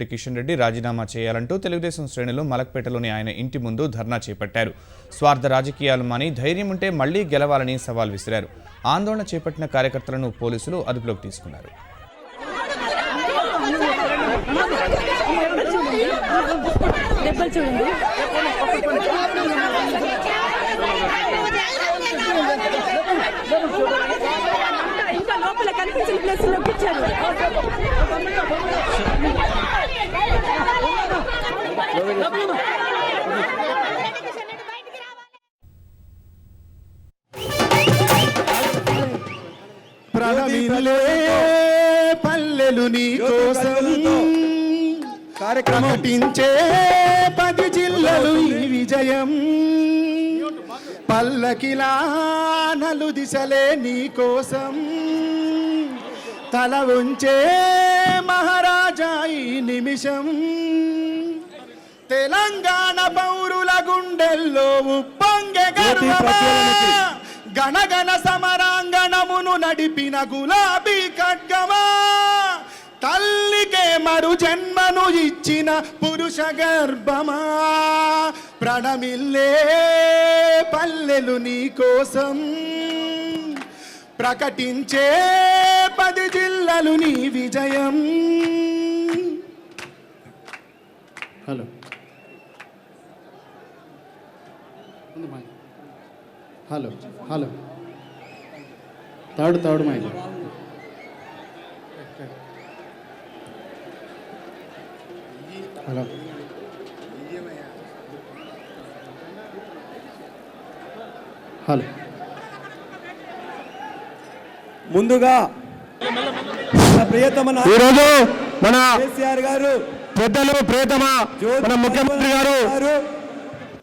కిషన్ రెడ్డి రాజీనామా చేయాలంటూ తెలుగుదేశం శ్రేణులు మలక్పేటలోని ఆయన ఇంటి ముందు ధర్నా చేపట్టారు. స్వార్థ రాజకీయాలు మాని ధైర్యం ఉంటే మళ్లీ గెలవాలని సవాల్ విసిరారు. ఆందోళన చేపట్టిన కార్యకర్తలను పోలీసులు అదుపులోకి తీసుకున్నారు. ప్రణమిలే పల్లెలు నీ కోసం కార్యక్రమించే 10 జిల్లాలు ఈ విజయం పల్లకిలా నలు దిశలే నీ కోసం తల ఉంచే మహారాజా ఈ నిమిషం తెలంగాణ పౌరుల గుండెల్లో ఉప్పొంగే గర్వమా గణగణ సమరాంగణమును నడిపిన గులాబీ ఖడ్గమా తల్లికే మరు జన్మను ఇచ్చిన పురుష గర్భమా ప్రణమిల్లే పల్లెలు నీ కోసం ప్రకటించే 10 జిల్లాలు నీ విజయం. హలో హలో హలో తాడు మైక్ హలో హలో ముందుగా ప్రియతమ ఈరోజు మన కేసీఆర్ గారు పెద్దలు ప్రియతమ మన ముఖ్యమంత్రి గారు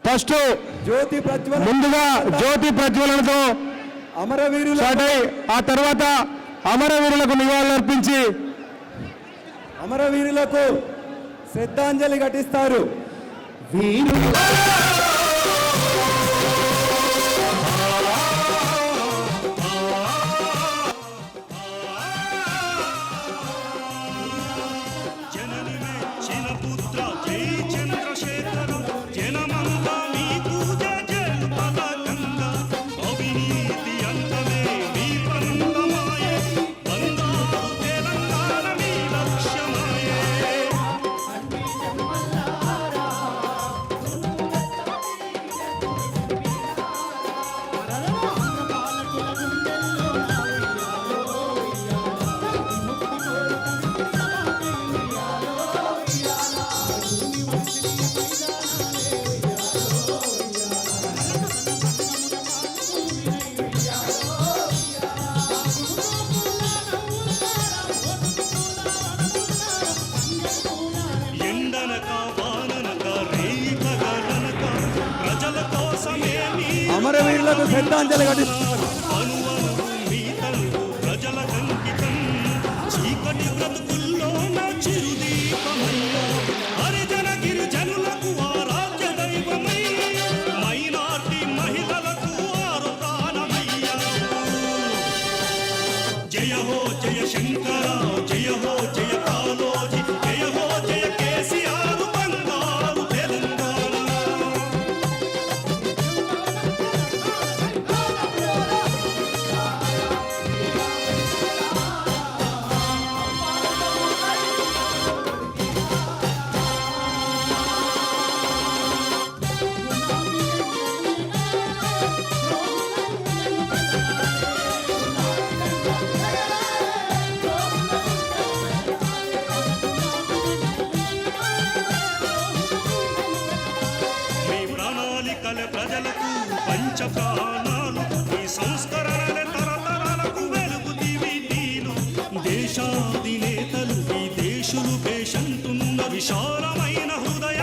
ఫస్ట్ ముందుగా జ్యోతి ప్రజ్వలనతో అమరవీరుల ఆ తర్వాత అమరవీరులకు నివాళులర్పించి అమరవీరులకు శ్రద్ధాంజలి ఘటిస్తారు. అమరవీరులకు శ్రద్ధాంజలి ఘటిస్తారు. జయ హో జయ శంకర జయ హో జయ కాలోజీ జయ హో జయ కేసీఆర్ బంగారు తెలంగాణ. ప్రజలకు పంచ ప్రాణాలు ఈ సంస్కరణల తరతరాలకు వెలుగుతీవి నీలు దేశాధినేతలు ఈ దేశులు పేషంటున్న విశాలమైన హృదయ